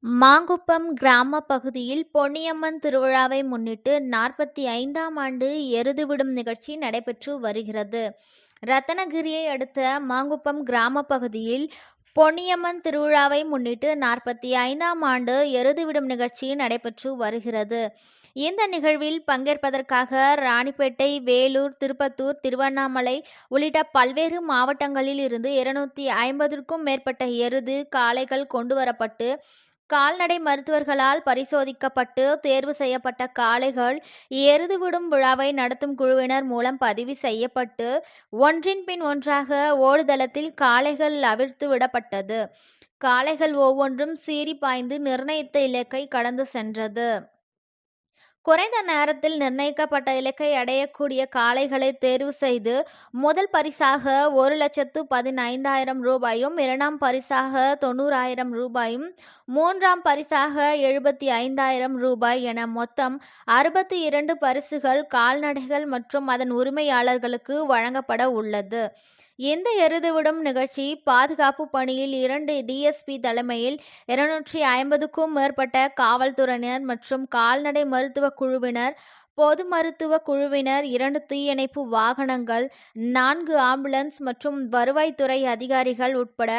மாங்குப்பம் கிராம பகுதியில் பொன்னியம்மன் திருவிழாவை முன்னிட்டு 45ஆம் ஆண்டு எருது விடும் நிகழ்ச்சி நடைபெற்று வருகிறது. ரத்தனகிரியை அடுத்த மாங்குப்பம் கிராம பகுதியில் பொன்னியம்மன் திருவிழாவை முன்னிட்டு 45ஆம் ஆண்டு எருது விடும் நிகழ்ச்சி நடைபெற்று வருகிறது. இந்த நிகழ்வில் பங்கேற்பதற்காக ராணிப்பேட்டை, வேலூர், திருப்பத்தூர், திருவண்ணாமலை உள்ளிட்ட பல்வேறு மாவட்டங்களில் இருந்து 250க்கும் மேற்பட்ட எருது, காளைகள் கொண்டுவரப்பட்டு கால்நடை மருத்துவர்களால் பரிசோதிக்கப்பட்டு தேர்வு செய்யப்பட்ட காளைகள் எருது விடும் விழாவை நடத்தும் குழுவினர் மூலம் பதிவு செய்யப்பட்டு ஒன்றின் பின் ஒன்றாக ஓடுதளத்தில் காளைகள் அவிழ்த்து விடப்பட்டது. காளைகள் ஒவ்வொன்றும் சீறி பாய்ந்து நிர்ணயித்த இலக்கை கடந்து சென்றது. குறைந்த நேரத்தில் நிர்ணயிக்கப்பட்ட இலக்கை அடையக்கூடிய காளைகளை தேர்வு செய்து முதல் பரிசாக 1,15,000 ரூபாயும், இரண்டாம் பரிசாக 90,000 ரூபாயும், மூன்றாம் பரிசாக 75,000 ரூபாய் என மொத்தம் 62 பரிசுகள் கால்நடைகள் மற்றும் அதன் உரிமையாளர்களுக்கு வழங்கப்பட உள்ளது. இந்த எருதுவிடும் நிகழ்ச்சி பாதுகாப்பு பணியில் 2 டிஎஸ்பி தலைமையில் 250க்கும் மேற்பட்ட காவல்துறையினர் மற்றும் கால்நடை மருத்துவ குழுவினர், பொது மருத்துவ குழுவினர், 2 தீயணைப்பு வாகனங்கள், 4 ஆம்புலன்ஸ் மற்றும் வருவாய்த்துறை அதிகாரிகள் உட்பட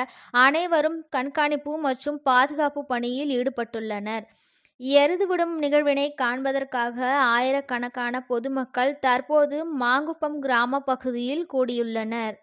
அனைவரும் கண்காணிப்பு மற்றும் பாதுகாப்பு பணியில் ஈடுபட்டுள்ளனர். எருதுவிடும் நிகழ்வினை காண்பதற்காக ஆயிரக்கணக்கான பொதுமக்கள் தற்போது மாங்குப்பம் கிராம பகுதியில் கூடியுள்ளனர்.